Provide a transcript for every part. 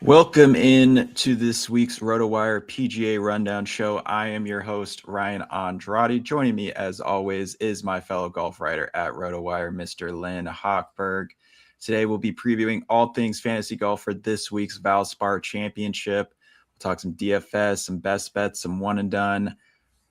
Welcome in to this week's RotoWire PGA Rundown Show. I am your host, Ryan Andrade. Joining me, as always, is my fellow golf writer at RotoWire, Mr. Lynn Hochberg. Today, we'll be previewing all things fantasy golf for this week's Valspar Championship. We'll talk some DFS, some best bets, some one and done.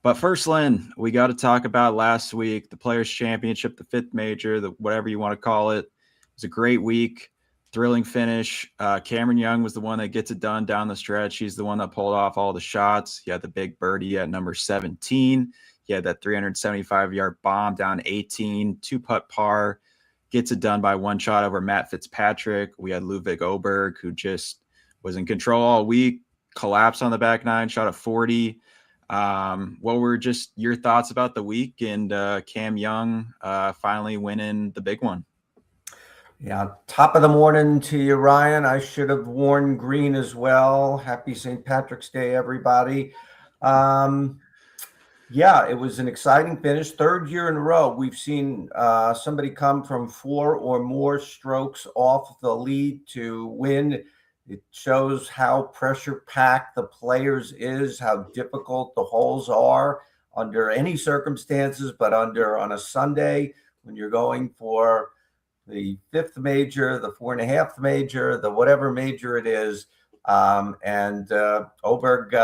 But first, Lynn, we got to talk about last week, the Players' Championship, the fifth major, whatever you want to call it. It was a great week. Thrilling finish. Cameron Young was the one that gets it done down the stretch. He's the one that pulled off all the shots. He had the big birdie at number 17. He had that 375-yard bomb down 18, two-putt par. Gets it done by one shot over Matt Fitzpatrick. We had Ludwig Oberg, who just was in control all week, collapsed on the back nine, shot a 40. What were just your thoughts about the week and Cam Young finally winning the big one? Yeah, top of the morning to you, Ryan. I should have worn green as well. Happy St. Patrick's Day, everybody. Yeah, it was an exciting finish. Third year in a row, we've seen somebody come from 4 or more strokes off the lead to win. It shows how pressure-packed the Players is, how difficult the holes are under any circumstances, but on a Sunday when you're going for the fifth major, the 4.5 major, the whatever major it is. Oberg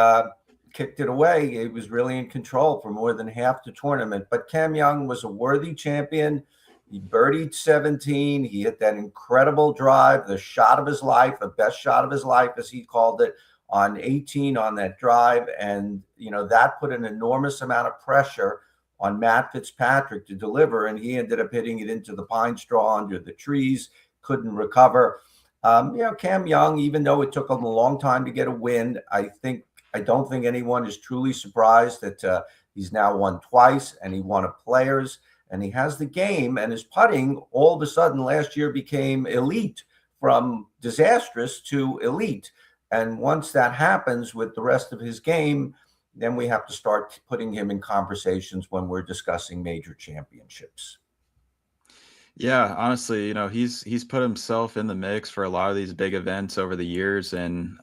kicked it away. He was really in control for more than half the tournament. But Cam Young was a worthy champion. He birdied 17. He hit that incredible drive, the shot of his life, the best shot of his life, as he called it, on 18 on that drive. And, that put an enormous amount of pressure on Matt Fitzpatrick to deliver, and he ended up hitting it into the pine straw under the trees, couldn't recover. Cam Young, even though it took him a long time to get a win, I don't think anyone is truly surprised that he's now won twice, and he won a Players, and he has the game, and his putting all of a sudden last year became elite, from disastrous to elite. And once that happens with the rest of his game, then we have to start putting him in conversations when we're discussing major championships. Yeah, honestly, he's put himself in the mix for a lot of these big events over the years, and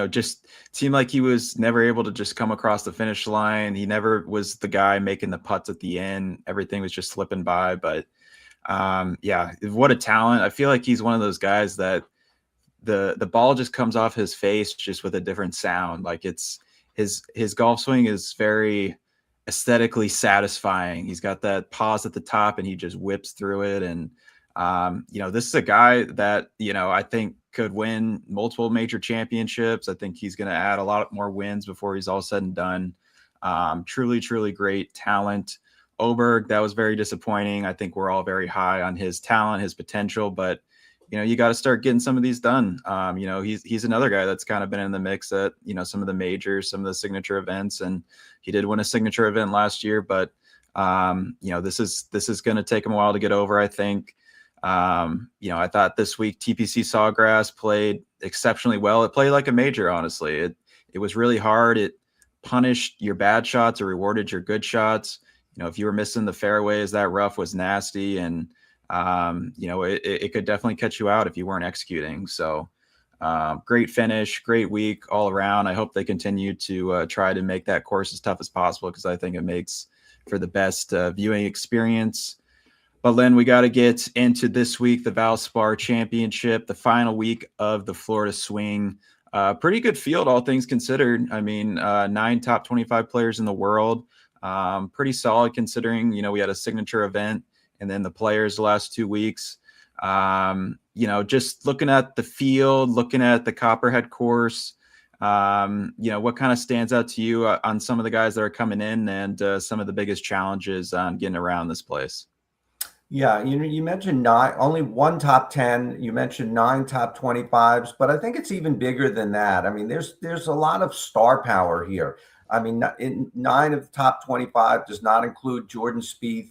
just seemed like he was never able to just come across the finish line. He never was the guy making the putts at the end. Everything was just slipping by. But yeah, what a talent! I feel like he's one of those guys that the ball just comes off his face just with a different sound. Like his golf swing is very aesthetically satisfying. He's got that pause at the top and he just whips through it. And, this is a guy that, I think could win multiple major championships. I think he's going to add a lot more wins before he's all said and done. Truly, truly great talent. Oberg, that was very disappointing. I think we're all very high on his talent, his potential, but you got to start getting some of these done. He's another guy that's kind of been in the mix at, some of the majors, some of the signature events, and he did win a signature event last year, but this is going to take him a while to get over, I think. I thought this week TPC Sawgrass played exceptionally well. It played like a major, honestly. It was really hard. It punished your bad shots or rewarded your good shots. If you were missing the fairways, that rough was nasty, and it could definitely catch you out if you weren't executing. So great finish, great week all around. I hope they continue to try to make that course as tough as possible, because I think it makes for the best viewing experience. But Lynn, we got to get into this week, the Valspar Championship, the final week of the Florida Swing. Pretty good field, all things considered. I mean, 9 top 25 players in the world. Pretty solid considering, we had a signature event and then the Players the last 2 weeks. Just looking at the field, looking at the Copperhead Course, what kind of stands out to you on some of the guys that are coming in and some of the biggest challenges on getting around this place? Yeah, you mentioned only 1 top 10. You mentioned 9 top 25s, but I think it's even bigger than that. I mean, there's a lot of star power here. I mean, 9 of the top 25 does not include Jordan Spieth,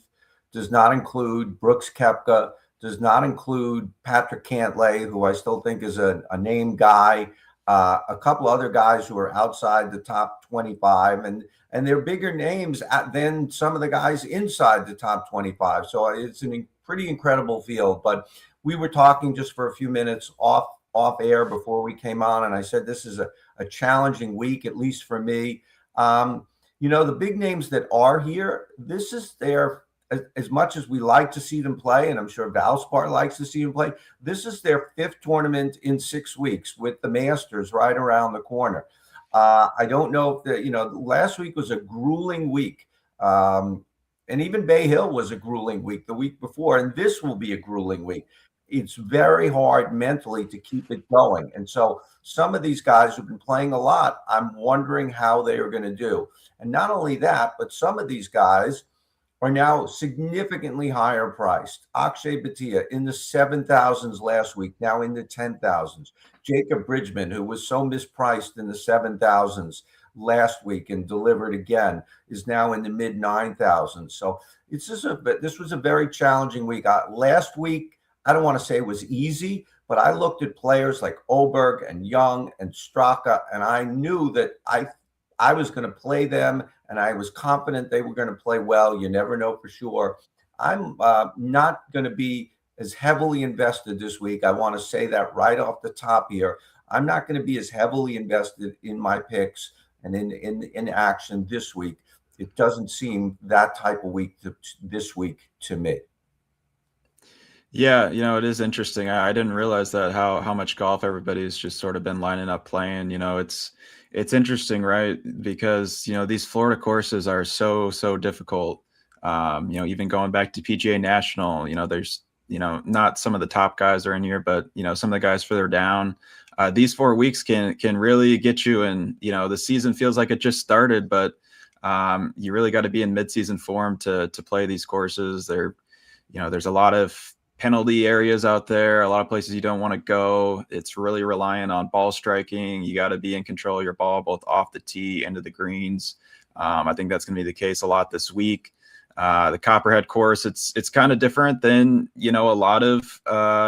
does not include Brooks Koepka, does not include Patrick Cantlay, who I still think is a name guy, a couple other guys who are outside the top 25, and they're bigger names than some of the guys inside the top 25. So it's a pretty incredible field. But we were talking just for a few minutes off off air before we came on, and I said this is a challenging week, at least for me. The big names that are here, this is their, as much as we like to see them play, and I'm sure Valspar likes to see them play, this is their 5th tournament in 6 weeks, with the Masters right around the corner. I don't know if last week was a grueling week. And even Bay Hill was a grueling week the week before, and this will be a grueling week. It's very hard mentally to keep it going. And so some of these guys who've been playing a lot, I'm wondering how they are going to do. And not only that, but some of these guys are now significantly higher priced. Akshay Bhatia in the 7,000s last week, now in the 10,000s. Jacob Bridgman, who was so mispriced in the 7,000s last week and delivered again, is now in the mid 9,000s. So this was a very challenging week. Last week, I don't want to say it was easy, but I looked at players like Hochberg and Young and Straka, and I knew that I was going to play them, and I was confident they were going to play well. You never know for sure. I'm not going to be as heavily invested this week. I want to say that right off the top here. I'm not going to be as heavily invested in my picks and in action this week. It doesn't seem that type of week this week to me. Yeah, it is interesting. I didn't realize that how much golf everybody's just sort of been lining up playing. It's interesting, right? Because these Florida courses are so difficult. Even going back to PGA National, there's not some of the top guys are in here, but some of the guys further down. These 4 weeks can really get you, and the season feels like it just started, but you really got to be in midseason form to play these courses. There's a lot of penalty areas out there, a lot of places you don't want to go. It's really reliant on ball striking. You got to be in control of your ball, both off the tee, into the greens. I think that's going to be the case a lot this week. The Copperhead Course, it's kind of different than a lot of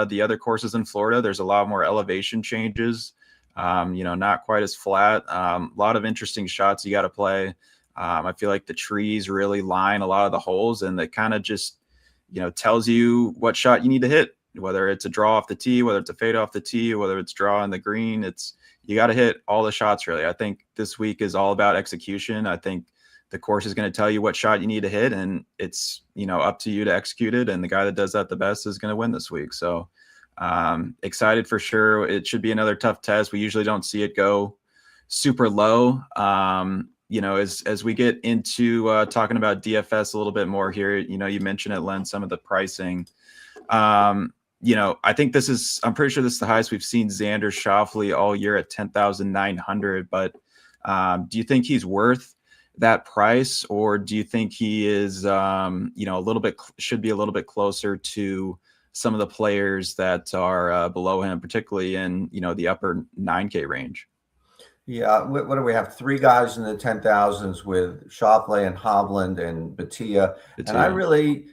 the other courses in Florida. There's a lot more elevation changes. Not quite as flat. A lot of interesting shots you got to play. I feel like the trees really line a lot of the holes, and that kind of just tells you what shot you need to hit, whether it's a draw off the tee, whether it's a fade off the tee, whether it's draw in the green. You got to hit all the shots, really. I think this week is all about execution. I think the course is going to tell you what shot you need to hit, and it's up to you to execute it. And the guy that does that the best is going to win this week. So excited for sure. It should be another tough test. We usually don't see it go super low. As we get into talking about DFS a little bit more here, you mentioned it, Len, some of the pricing. I think I'm pretty sure this is the highest we've seen Xander Schauffele all year at 10,900. But do you think he's worth that price, or do you think he is, should be a little bit closer to some of the players that are below him, particularly in the upper 9K range? Yeah, what do we have? 3 guys in the 10,000s with Schauffele and Hovland and Bhatia. And I really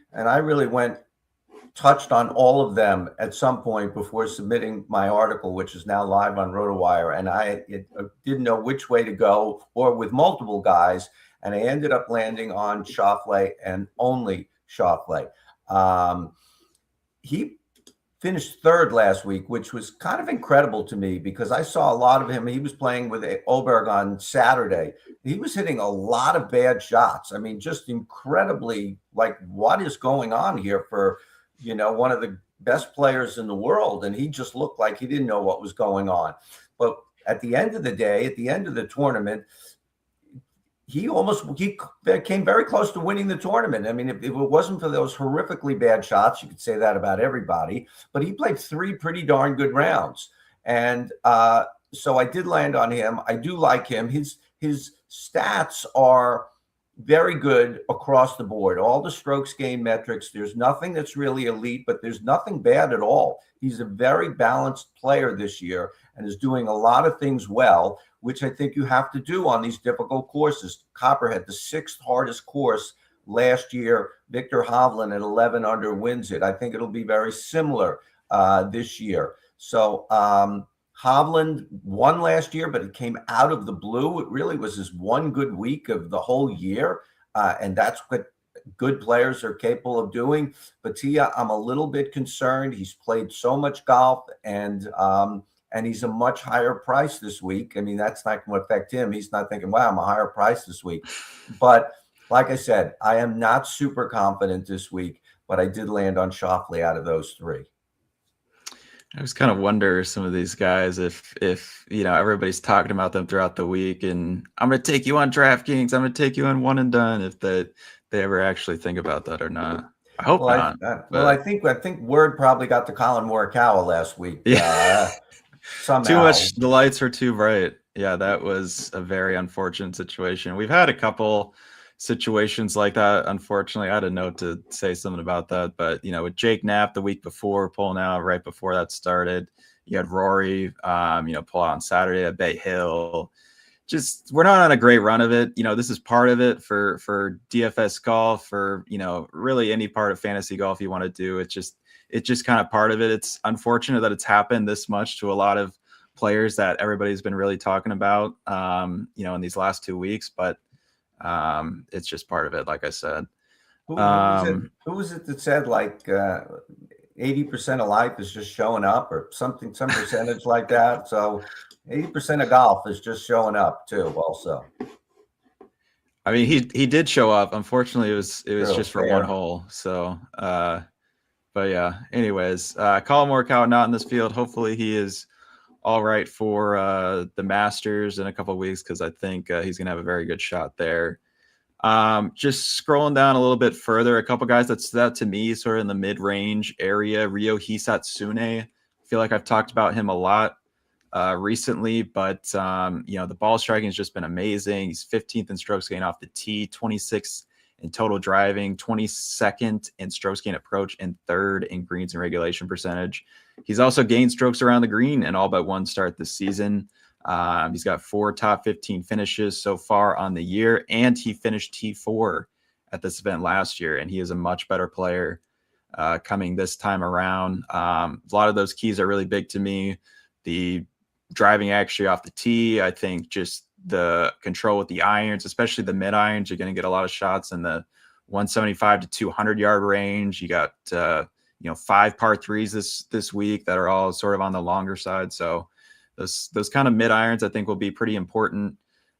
touched on all of them at some point before submitting my article, which is now live on RotoWire. And I didn't know which way to go, or with multiple guys. And I ended up landing on Schauffele and only Schauffele. He finished 3rd last week, which was kind of incredible to me because I saw a lot of him. He was playing with Hochberg on Saturday. He was hitting a lot of bad shots. I mean, just incredibly, like, what is going on here for, one of the best players in the world? And he just looked like he didn't know what was going on. But at the end of the day, at the end of the tournament, he came very close to winning the tournament. I mean, if it wasn't for those horrifically bad shots, you could say that about everybody, but he played 3 pretty darn good rounds. And so I did land on him. I do like him. His stats are very good across the board. All the strokes gained metrics. There's nothing that's really elite, but there's nothing bad at all. He's a very balanced player this year and is doing a lot of things well, which I think you have to do on these difficult courses. Copperhead, the 6th hardest course last year. Victor Hovland at 11 under wins it. I think it'll be very similar this year. So Hovland won last year, but it came out of the blue. It really was his one good week of the whole year. And that's what good players are capable of doing. Bhatia, I'm a little bit concerned. He's played so much golf, and and he's a much higher price this week. I mean, that's not going to affect him. He's not thinking, wow, I'm a higher price this week. But like I said, I am not super confident this week, but I did land on Schauffele out of those three. I just kind of wonder some of these guys if everybody's talking about them throughout the week, and I'm going to take you on DraftKings, I'm going to take you on one and done, if they ever actually think about that or not. I hope not. I think word probably got to Colin Morikawa last week. Yeah. Somehow. Too much. The lights were too bright. Yeah, that was a very unfortunate situation. We've had a couple situations like that. Unfortunately, I had a note to say something about that, but with Jake Knapp the week before pulling out right before that started, you had Rory, pull out on Saturday at Bay Hill. Just, we're not on a great run of it. This is part of it for DFS golf, for really any part of fantasy golf you want to do. It's just kind of part of it. It's unfortunate that it's happened this much to a lot of players that everybody's been really talking about, in these last 2 weeks, but it's just part of it, like I said. Who was it that said like 80% of life is just showing up, or some percentage like that? So 80% of golf is just showing up too, also. I mean, he did show up. Unfortunately, it was just for one hole. So, but yeah. Anyways, Colin Morikawa not in this field. Hopefully, he is all right for the Masters in a couple of weeks, because I think he's gonna have a very good shot there. Just scrolling down a little bit further, a couple guys that stood out to me sort of in the mid-range area. Ryo Hisatsune. I feel like I've talked about him a lot recently, but the ball striking has just been amazing. He's 15th in strokes gain off the tee, 26th in total driving, 22nd in strokes gain approach, and 3rd in greens and regulation percentage. He's also gained strokes around the green in all but one start this season. He's got 4 top 15 finishes so far on the year, and he finished T4 at this event last year, and he is a much better player coming this time around. A lot of those keys are really big to me. The driving actually off the tee, I think just the control with the irons, especially the mid irons, you're going to get a lot of shots in the 175 to 200 yard range. You got 5 par 3s this week that are all sort of on the longer side. So those kind of mid irons I think will be pretty important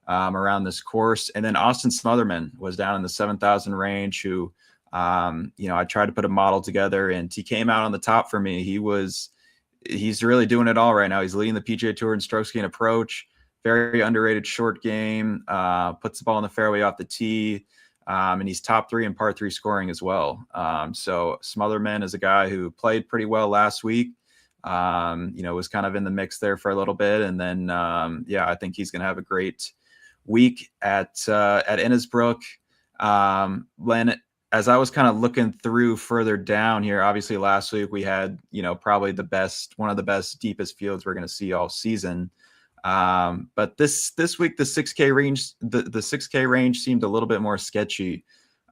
around this course. And then Austin Smotherman was down in the 7,000 range, who I tried to put a model together, and he came out on the top for me. He's really doing it all right now. He's leading the PGA Tour in strokes gain approach. Very underrated short game. Puts the ball in the fairway off the tee. And he's top 3 in par 3 scoring as well. So Smotherman is a guy who played pretty well last week. Was kind of in the mix there for a little bit. And then, I think he's going to have a great week at Innisbrook. Len, as I was kind of looking through further down here, obviously last week we had, probably one of the best, deepest fields we're going to see all season. But this week, the 6K range, the 6K range seemed a little bit more sketchy.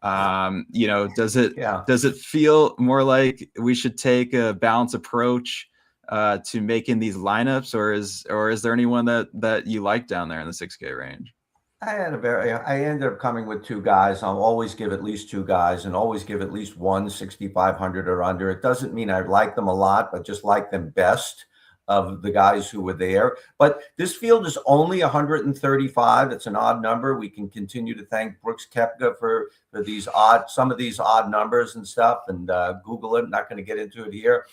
Does it feel more like we should take a balanced approach to making these lineups, or is there anyone that you like down there in the 6K range? I ended up coming with 2 guys. I'll always give at least 2 guys, and always give at least one 6,500 or under. It doesn't mean I like them a lot, but just like them best of the guys who were there. But this field is only 135. It's an odd number. We can continue to thank Brooks Koepka for some of these odd numbers and stuff, and Google it. I'm not going to get into it here.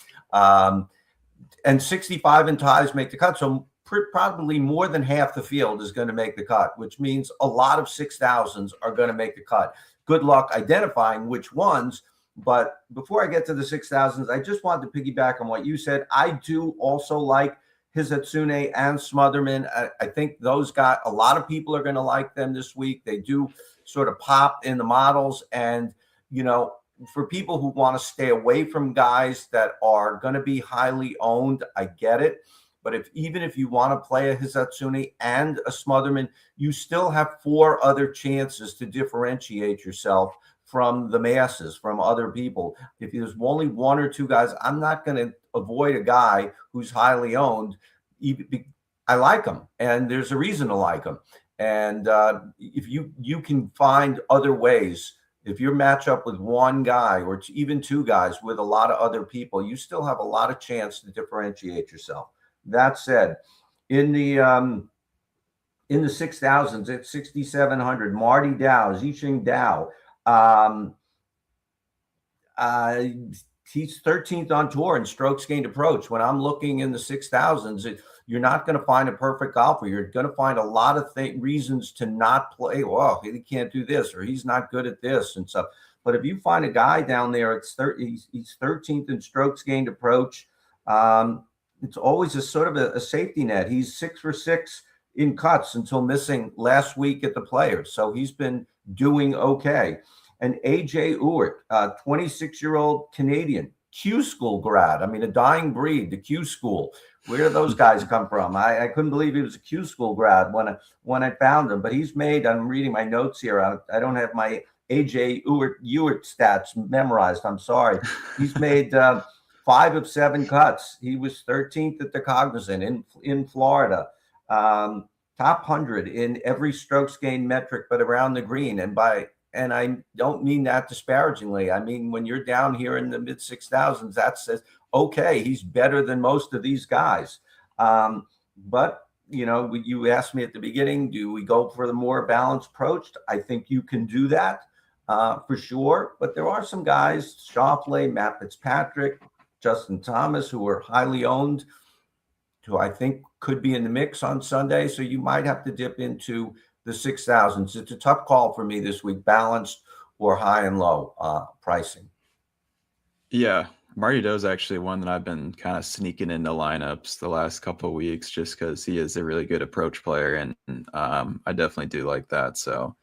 And 65 and ties make the cut. So probably more than half the field is going to make the cut, which means a lot of 6,000s are going to make the cut. Good luck identifying which ones. But before I get to the 6,000s, I just wanted to piggyback on what you said. I do also like Hisatsune and Smotherman. I think those guys, a lot of people are going to like them this week. They do sort of pop in the models. And, for people who want to stay away from guys that are going to be highly owned, I get it. But even if you want to play a Hisatsune and a Smotherman, you still have 4 other chances to differentiate yourself from the masses, from other people. If there's only 1 or 2 guys, I'm not going to avoid a guy who's highly owned. I like him, and there's a reason to like him. And if you can find other ways, if you match up with 1 guy or even 2 guys with a lot of other people, you still have a lot of chance to differentiate yourself. That said, in the 6,000s at 6,700, Marty Dow, Zixing Dow, he's 13th on tour in strokes gained approach. When I'm looking in the 6,000s, you're not going to find a perfect golfer. You're going to find a lot of reasons to not play. Well, he can't do this, or he's not good at this and stuff. But if you find a guy down there, he's 13th in strokes gained approach. It's always a sort of a safety net. He's 6 for 6 in cuts until missing last week at the Players. So he's been doing okay. And AJ Ewart, 26-year-old Canadian, Q School grad. I mean, a dying breed, the Q School. Where do those guys come from? I couldn't believe he was a Q School grad when I found him. But he's made, I'm reading my notes here. I don't have my AJ Ewart stats memorized. I'm sorry. He's made 5 of 7 cuts. He was 13th at the Cognizant in Florida. Top 100 in every strokes gained metric, but around the green. And I don't mean that disparagingly. I mean, when you're down here in the mid 6,000s, that says, okay, he's better than most of these guys. But, you asked me at the beginning, do we go for the more balanced approach? I think you can do that for sure. But there are some guys, Schauffele, Matt Fitzpatrick, Justin Thomas, who are highly owned, who I think could be in the mix on Sunday. So you might have to dip into the 6,000s. It's a tough call for me this week, balanced or high and low pricing. Yeah, Marty Doe's actually one that I've been kind of sneaking into lineups the last couple of weeks just because he is a really good approach player, and I definitely do like that. So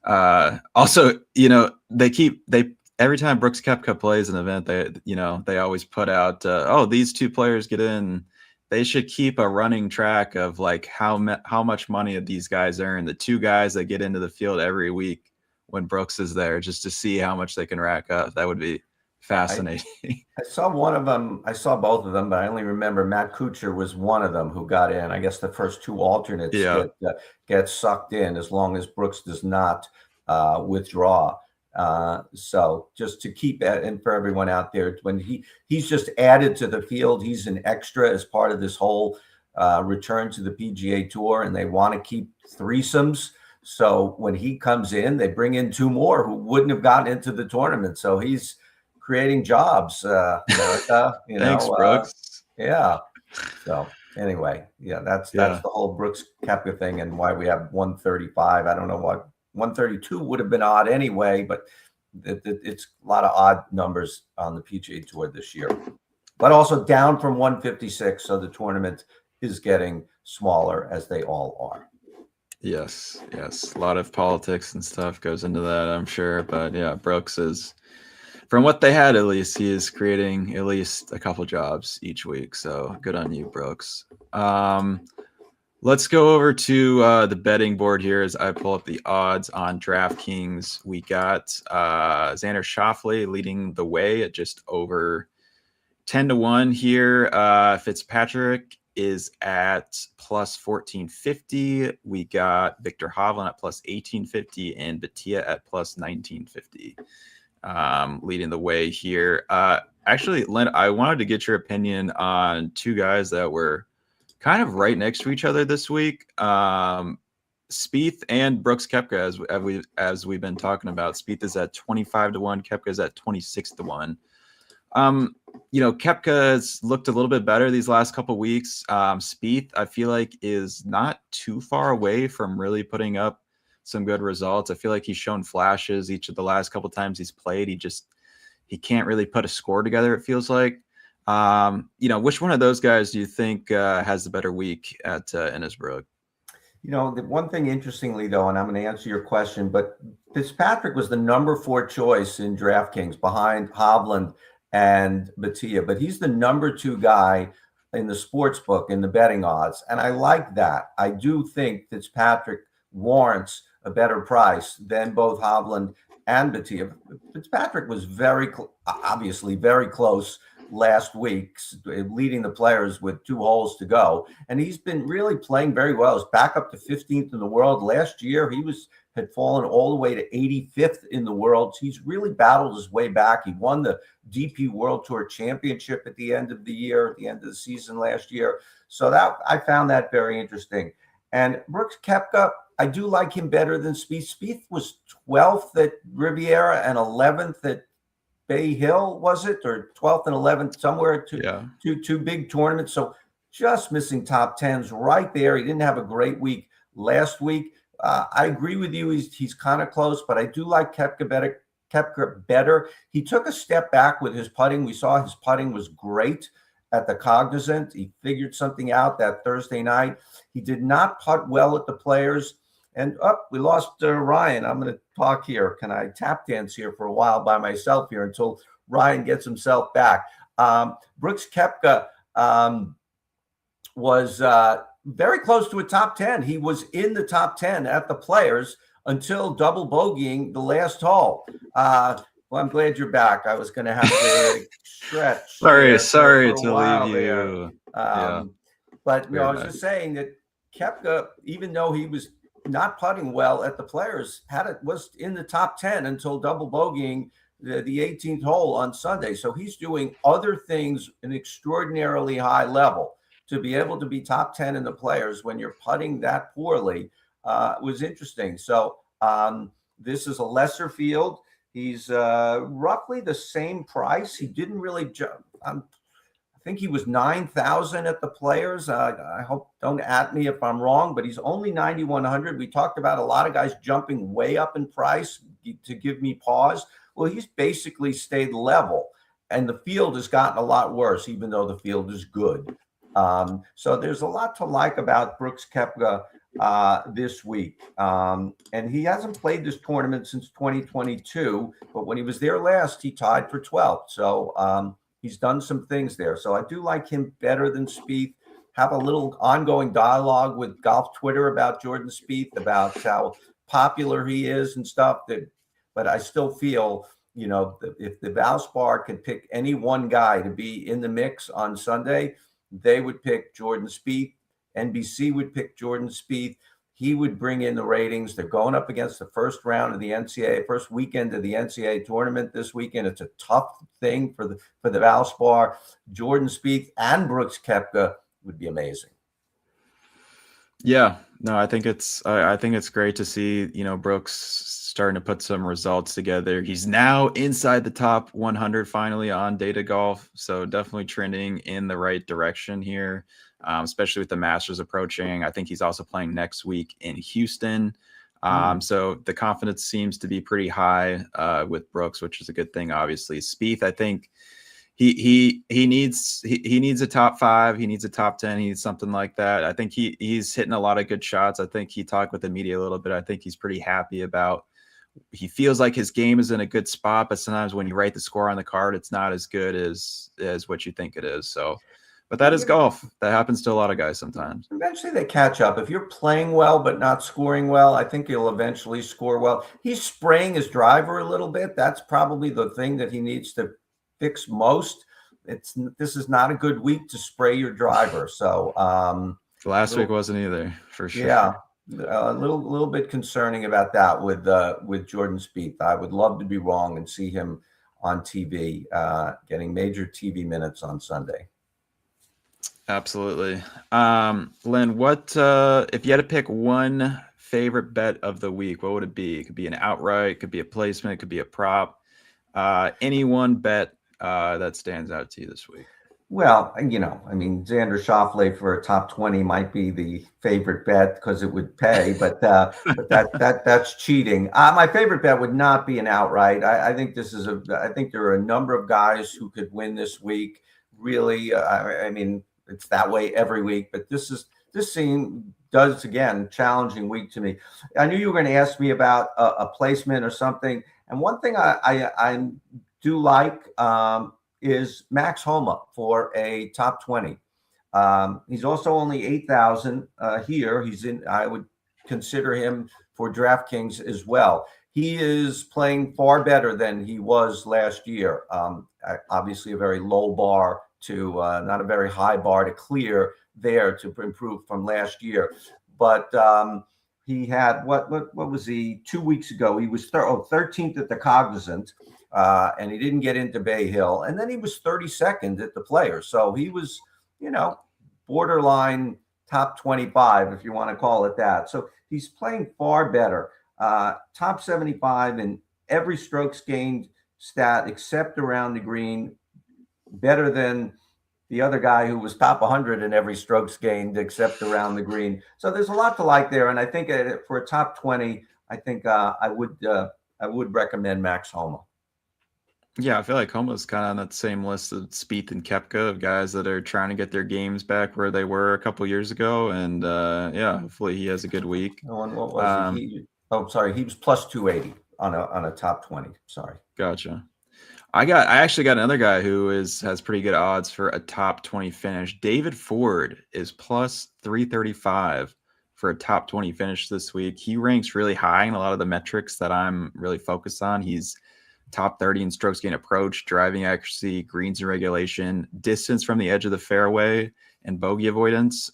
also, every time Brooks Koepka plays an event, they always put out, these two players get in. They should keep a running track of like how much money these guys earn. The 2 guys that get into the field every week when Brooks is there, just to see how much they can rack up. That would be fascinating. I saw one of them. I saw both of them, but I only remember Matt Kuchar was one of them who got in. I guess the first 2 alternates get sucked in as long as Brooks does not withdraw. So just to keep that, and for everyone out there, when he's just added to the field, he's an extra as part of this whole return to the PGA Tour, and they want to keep threesomes. So when he comes in, they bring in 2 more who wouldn't have gotten into the tournament. So he's creating jobs, America. Thanks, Brooks. Yeah. So anyway, that's the whole Brooks Koepka thing, and why we have 135. I don't know what 132 would have been odd anyway, but it's a lot of odd numbers on the PGA Tour this year, but also down from 156. So the tournament is getting smaller, as they all are. Yes. A lot of politics and stuff goes into that, I'm sure. But yeah, Brooks is, from what they had, at least, he is creating at least a couple jobs each week. So good on you, Brooks. Let's go over to the betting board here as I pull up the odds on DraftKings. We got Xander Schauffele leading the way at just over 10-1 here. Fitzpatrick is at plus 1450. We got Victor Hovland at plus 1850 and Batia at plus 1950. Leading the way here. Actually, Len, I wanted to get your opinion on 2 guys that were kind of right next to each other this week. Spieth and Brooks Koepka, as we've been talking about. Spieth is at 25-1. Koepka is at 26-1. Koepka has looked a little bit better these last couple of weeks. Spieth, I feel like, is not too far away from really putting up some good results. I feel like he's shown flashes each of the last couple of times he's played. He can't really put a score together, it feels like. Which one of those guys do you think has the better week at Innisbrook? The one thing, interestingly, though, and I'm going to answer your question, but Fitzpatrick was the number 4 choice in DraftKings behind Hovland and Batia, but he's the number 2 guy in the sports book in the betting odds, and I like that. I do think Fitzpatrick warrants a better price than both Hovland and Batia. Fitzpatrick was obviously very close last week, leading the Players with 2 holes to go, and he's been really playing very well. He's back up to 15th in the world. Last year he was had fallen all the way to 85th in the world. He's really battled his way back. He won the DP World Tour Championship at the end of the year, at the end of the season last year. So that I found that very interesting. And Brooks Koepka, I do like him better than Spieth. Spieth was 12th at Riviera and 11th at Bay Hill, was it? Or 12th and 11th, somewhere, two big tournaments. So just missing top 10s right there. He didn't have a great week last week. I agree with you. He's kind of close, but I do like Koepka better. He took a step back with his putting. We saw his putting was great at the Cognizant. He figured something out that Thursday night. He did not putt well at the Players. And we lost Ryan. I'm going to talk here. Can I tap dance here for a while by myself here until Ryan gets himself back? Brooks Koepka was very close to a top 10. He was in the top 10 at the Players until double bogeying the last hole. Well, I'm glad you're back. I was going to have to stretch. Sorry to leave you. But I was just saying that Koepka, even though he was not putting well at the Players, was in the top 10 until double bogeying the 18th hole on Sunday. So he's doing other things an extraordinarily high level. To be able to be top 10 in the Players when you're putting that poorly was interesting. So this is a lesser field. He's roughly the same price. He didn't really jump. I think he was 9,000 at the Players. I hope, don't at me if I'm wrong, but he's only 9,100. We talked about a lot of guys jumping way up in price to give me pause. Well, he's basically stayed level, and the field has gotten a lot worse, even though the field is good. So there's a lot to like about Brooks Koepka this week. And he hasn't played this tournament since 2022, but when he was there last, he tied for 12th. So he's done some things there. So I do like him better than Spieth. Have a little ongoing dialogue with Golf Twitter about Jordan Spieth, about how popular he is and stuff. But I still feel, if the Valspar could pick any one guy to be in the mix on Sunday, they would pick Jordan Spieth. NBC would pick Jordan Spieth. He would bring in the ratings. They're going up against the first round of the NCAA, first weekend of the NCAA tournament this weekend. It's a tough thing for the Valspar. Jordan Spieth and Brooks Koepka would be amazing. Yeah, no, I think it's great to see, Brooks starting to put some results together. He's now inside the top 100 finally on Data Golf. So definitely trending in the right direction here, especially with the Masters approaching. I think he's also playing next week in Houston. So the confidence seems to be pretty high with Brooks, which is a good thing, obviously. Spieth, I think he needs a top 5. He needs a top 10. He needs something like that. I think he's hitting a lot of good shots. I think he talked with the media a little bit. I think he's pretty happy about. He feels like his game is in a good spot, but sometimes when you write the score on the card, it's not as good as what you think it is. So, but that is golf. That happens to a lot of guys sometimes. Eventually they catch up. If you're playing well but not scoring well, I think he'll eventually score well. He's spraying his driver a little bit. That's probably the thing that he needs to fix most. This is not a good week to spray your driver. So last week wasn't either, for sure. Yeah. A little bit concerning about that with Jordan Spieth. I would love to be wrong and see him on TV, getting major TV minutes on Sunday. Absolutely. Len, what if you had to pick one favorite bet of the week, what would it be? It could be an outright, it could be a placement, it could be a prop. Any one bet that stands out to you this week? Well, Xander Schauffele for a top 20 might be the favorite bet because it would pay, but that's cheating. My favorite bet would not be an outright. I think I think there are a number of guys who could win this week. Really, it's that way every week, but this does again challenging week to me. I knew you were going to ask me about a placement or something, and one thing I do like is Max Homa for a top 20. He's also only 8,000 here. I would consider him for DraftKings as well. He is playing far better than he was last year. Obviously a very low bar to not a very high bar to clear there to improve from last year. But he had what was he 2 weeks ago? He was 13th at the Cognizant, and he didn't get into Bay Hill, and then he was 32nd at the Players. So he was, borderline top 25, if you want to call it that. So he's playing far better. Top 75 in every strokes gained stat except around the green, better than the other guy who was top 100 in every strokes gained except around the green. So there's a lot to like there, and I think for a top 20, I think I would recommend Max Homa. Yeah, I feel like Homa's kind of on that same list of Spieth and Koepka of guys that are trying to get their games back where they were a couple years ago, and yeah, hopefully he has a good week. What was he? Oh, sorry, he was plus 280 on a top 20. Sorry, gotcha. I actually got another guy who has pretty good odds for a top 20 finish. David Ford is plus 335 for a top 20 finish this week. He ranks really high in a lot of the metrics that I'm really focused on. He's top 30 in strokes gained approach, driving accuracy, greens and regulation, distance from the edge of the fairway, and bogey avoidance.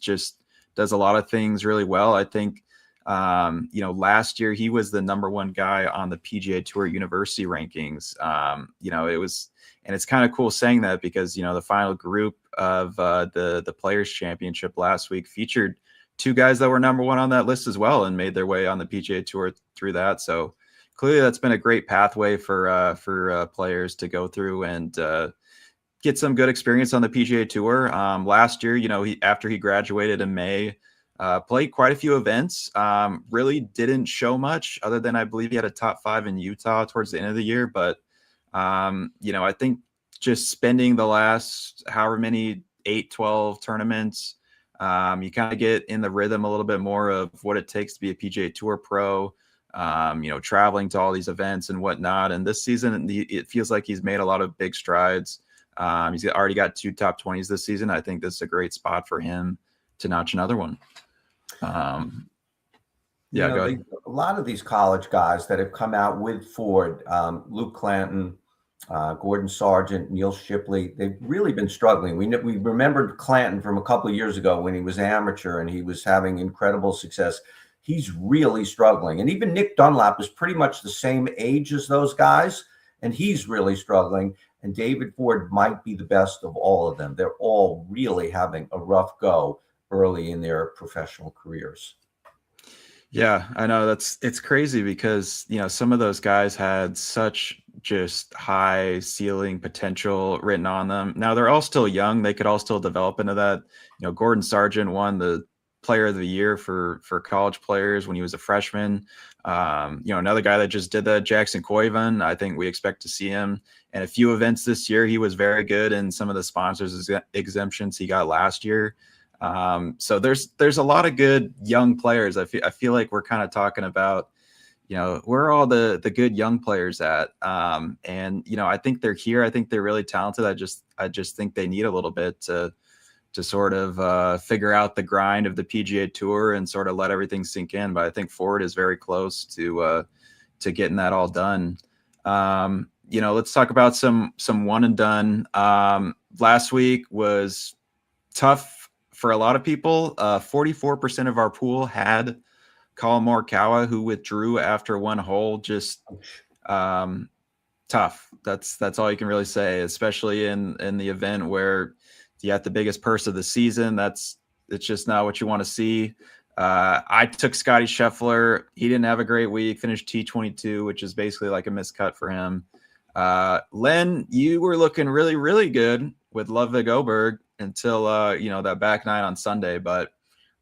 Just does a lot of things really well. I think last year he was the #1 guy on the PGA Tour University rankings. It was, and it's kind of cool saying that because, the final group of the Players Championship last week featured two guys that were #1 on that list as well and made their way on the PGA Tour through that. So clearly that's been a great pathway for players to go through and get some good experience on the PGA Tour. Last year, after he graduated in May, played quite a few events, really didn't show much other than I believe he had a top 5 in Utah towards the end of the year. But, I think just spending the last however many 8, 12 tournaments, you kind of get in the rhythm a little bit more of what it takes to be a PGA Tour pro, traveling to all these events and whatnot. And this season, it feels like he's made a lot of big strides. He's already got 2 top 20s this season. I think this is a great spot for him to notch another one. A lot of these college guys that have come out with Ford, Luke Clanton, Gordon Sargent, Neil Shipley, they've really been struggling. We remembered Clanton from a couple of years ago when he was amateur and he was having incredible success. He's really struggling. And even Nick Dunlap is pretty much the same age as those guys, and he's really struggling. And David Ford might be the best of all of them. They're all really having a rough go early in their professional careers. Yeah, I know it's crazy because, some of those guys had such just high ceiling potential written on them. Now they're all still young. They could all still develop into that. Gordon Sargent won the Player of the Year for college players when he was a freshman. Another guy that just did that, Jackson Koivan, I think we expect to see him in a few events this year. He was very good in some of the sponsors exemptions he got last year. So there's a lot of good young players. I feel like we're kind of talking about, where are all the good young players at? And I think they're here. I think they're really talented. I just think they need a little bit to sort of figure out the grind of the PGA Tour and sort of let everything sink in. But I think Ford is very close to getting that all done. Let's talk about some one and done. Last week was tough for a lot of people. 44% of our pool had Collin Morikawa, who withdrew after one hole. Just tough. That's all you can really say, especially in the event where you got the biggest purse of the season. It's just not what you want to see. I took Scotty Scheffler. He didn't have a great week, finished T22, which is basically like a miscut for him. Len, you were looking really, really good with Ludwig Oberg until that back nine on Sunday. But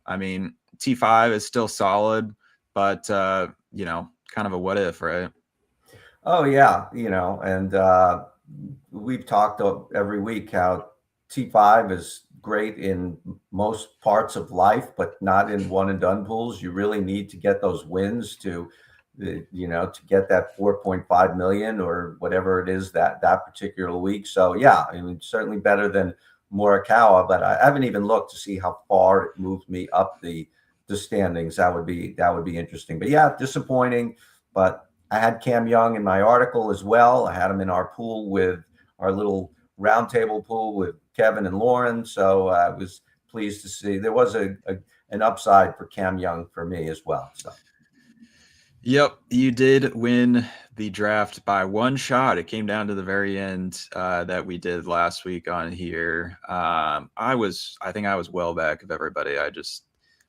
I mean, T5 is still solid, but kind of a what if, right? Oh yeah, and we've talked every week how T5 is great in most parts of life, but not in one and done pools. You really need to get those wins to get that 4.5 million or whatever it is that particular week. So yeah, I mean, certainly better than Morikawa, but I haven't even looked to see how far it moved me up the standings. That would be interesting. But yeah, disappointing. But I had Cam Young in my article as well. I had him in our pool with our little roundtable pool with Kevin and Lauren. So I was pleased to see there was an an upside for Cam Young for me as well. So. Yep, you did win the draft by one shot. It came down to the very end that we did last week on here. I think I was well back of everybody.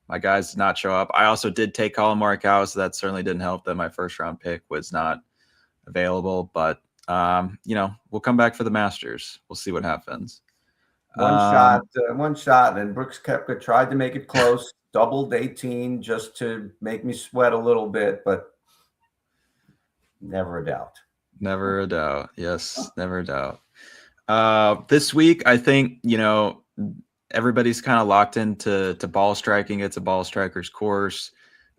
My guys did not show up. I also did take Colin Morikawa, so that certainly didn't help that my first round pick was not available. But we'll come back for the Masters. We'll see what happens. One shot, and Brooks Koepka tried to make it close, doubled 18 just to make me sweat a little bit, but never a doubt. Never a doubt. Yes, never a doubt. This week, I think, everybody's kind of locked into ball striking. It's a ball striker's course.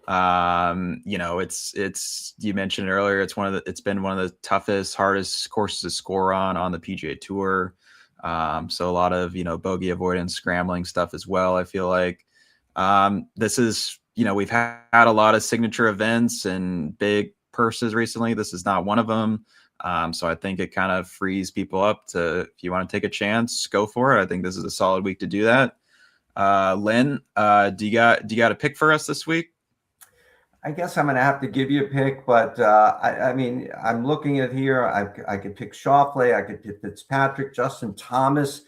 It's you mentioned it earlier. It's been one of the toughest, hardest courses to score on the PGA Tour. So a lot of, bogey avoidance, scrambling stuff as well. I feel like this is, we've had a lot of signature events and big purses recently. This is not one of them. So I think it kind of frees people up to, if you want to take a chance, go for it. I think this is a solid week to do that. Lynn, do you got a pick for us this week? I guess I'm going to have to give you a pick, but I'm looking at here. I could pick Schauffele. I could pick Fitzpatrick. Justin Thomas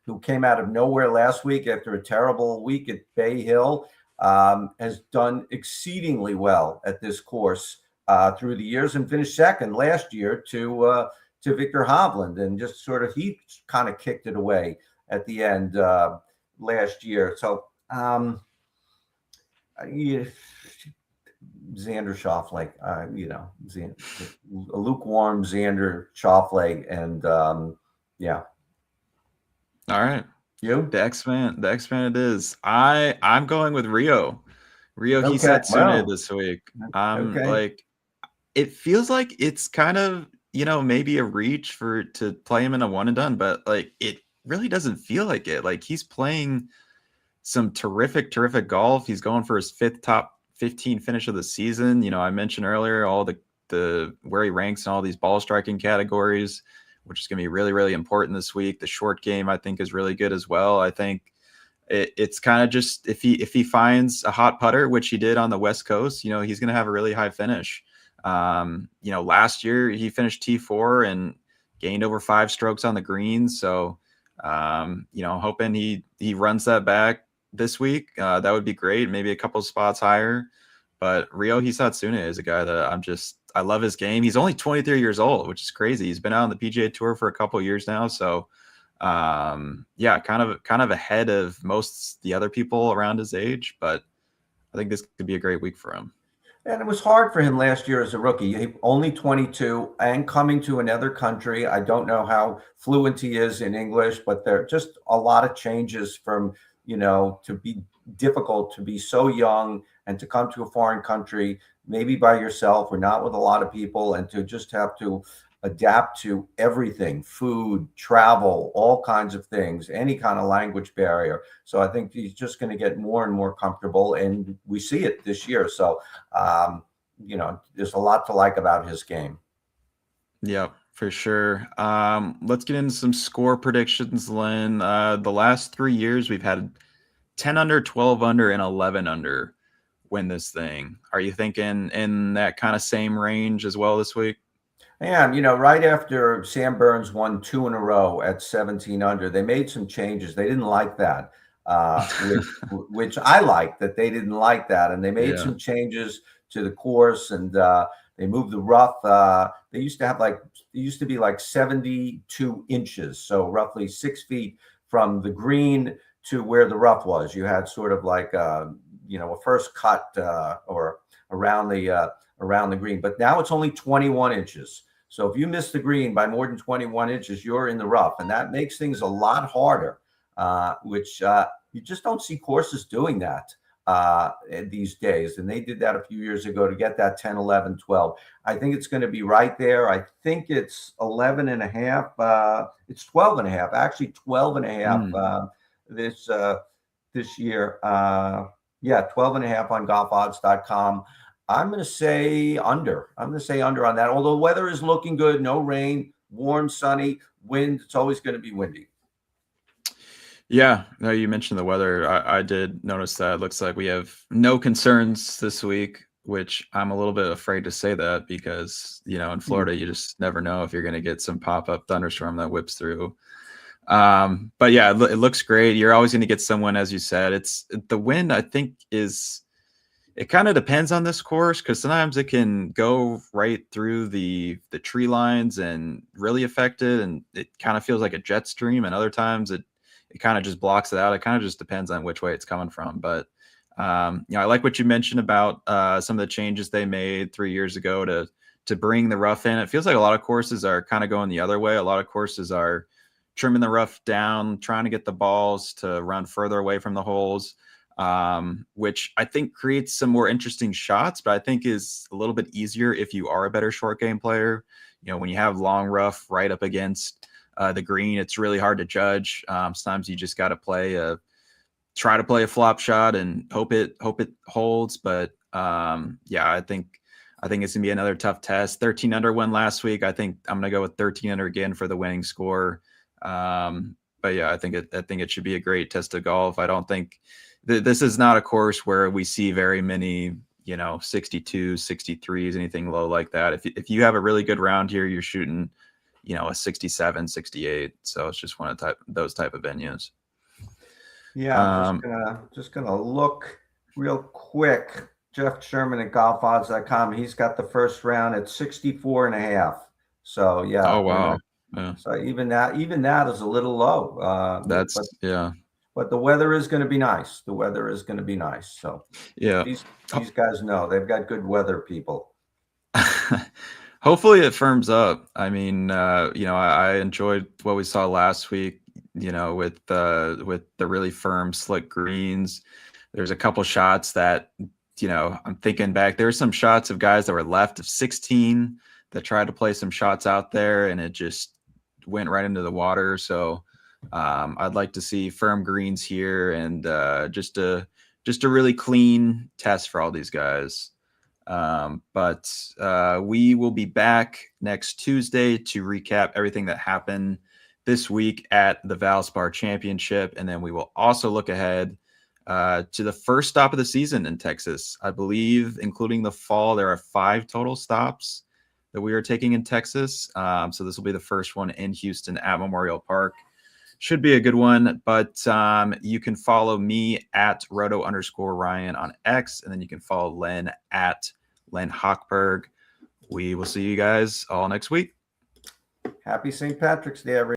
who came out of nowhere last week after a terrible week at Bay Hill, has done exceedingly well at this course through the years and finished second last year to Victor Hovland, and just sort of he kind of kicked it away at the end last year. So Xander Schauffele, a lukewarm Xander Schauffele, and yeah. All right, you the X-Man it is. I'm going with Rio. Okay. He said Sune Wow. this week. Okay. Like, it feels like it's kind of maybe a reach to play him in a one and done, but like it really doesn't feel like it. Like, he's playing some terrific golf. He's going for his 5th top 15 finish of the season. I mentioned earlier all the where he ranks in all these ball striking categories, which is going to be really, really important this week. The short game, I think, is really good as well. I think it's kind of just if he finds a hot putter, which he did on the West Coast, he's going to have a really high finish. Last year he finished T4 and gained over 5 strokes on the green. So, hoping he runs that back this week. That would be great. Maybe a couple spots higher. But Ryo Hisatsune is a guy that I love his game. He's only 23 years old, which is crazy. He's been out on the PGA Tour for a couple of years now. So, kind of ahead of most the other people around his age. But I think this could be a great week for him. And it was hard for him last year as a rookie. He only 22 and coming to another country. I don't know how fluent he is in English, but there are just a lot of changes from, to be difficult to be so young and to come to a foreign country, maybe by yourself or not with a lot of people, and to just have to adapt to everything, food, travel, all kinds of things, any kind of language barrier. So I think he's just going to get more and more comfortable, and we see it this year. So, there's a lot to like about his game. Yeah, for sure. Let's get into some score predictions, Lynn. The last 3 years, we've had 10 under, 12 under, and 11 under win this thing. Are you thinking in that kind of same range as well this week? And, right after Sam Burns won 2 in a row at 17 under, they made some changes. They didn't like that, which I liked that they didn't like that. And they made some changes to the course, and they moved the rough. They used to be like 72 inches. So roughly 6 feet from the green to where the rough was. You had sort of like, a first cut or around the green, but now it's only 21 inches. So if you miss the green by more than 21 inches, you're in the rough, and that makes things a lot harder, which you just don't see courses doing that these days. And they did that a few years ago to get that 10, 11, 12. I think it's going to be right there. I think it's 11 and a half. It's 12 and a half, actually 12 and a half this year. 12 and a half on golfodds.com. I'm going to say under. I'm going to say under on that. Although the weather is looking good, no rain, warm, sunny, wind. It's always going to be windy. Yeah, no, you mentioned the weather. I did notice that. It looks like we have no concerns this week, which I'm a little bit afraid to say that because, in Florida, you just never know if you're going to get some pop-up thunderstorm that whips through. But yeah, it looks great. You're always going to get someone, as you said. It's the wind, I think, it kind of depends on this course because sometimes it can go right through the tree lines and really affect it, and it kind of feels like a jet stream. And other times it kind of just blocks it out. It kind of just depends on which way it's coming from. But I like what you mentioned about some of the changes they made 3 years ago to bring the rough in. It feels like a lot of courses are kind of going the other way. A lot of courses are trimming the rough down, trying to get the balls to run further away from the holes, which I think creates some more interesting shots, but I think is a little bit easier if you are a better short game player. When you have long rough right up against the green, it's really hard to judge. Sometimes you just got to try to play a flop shot and hope it holds. But yeah, I think it's gonna be another tough test. 13 under win last week. I think I'm gonna go with 13 under again for the winning score. But yeah, I think it should be a great test of golf. I don't think this is not a course where we see very many 62, 63s, anything low like that. If you have a really good round here, you're shooting a 67, 68. So it's just one of those type of venues. Yeah, I'm just gonna look real quick. Jeff Sherman at golfodds.com. He's got the first round at 64.5. So yeah. Oh wow. Yeah. So even that is a little low. But the weather is going to be nice. The weather is going to be nice. So yeah, these guys know they've got good weather people. Hopefully it firms up. I mean, I enjoyed what we saw last week. With the really firm, slick greens. There's a couple shots that I'm thinking back. There's some shots of guys that were left of 16 that tried to play some shots out there, and it just went right into the water. So I'd like to see firm greens here and just a really clean test for all these guys. But we will be back next Tuesday to recap everything that happened this week at the Valspar Championship. And then we will also look ahead to the first stop of the season in Texas. I believe, including the fall, there are 5 total stops that we are taking in Texas. So this will be the first one in Houston at Memorial Park. Should be a good one, but you can follow me at roto_Ryan on X, and then you can follow Len at Len Hochberg. We will see you guys all next week. Happy St. Patrick's Day, everyone.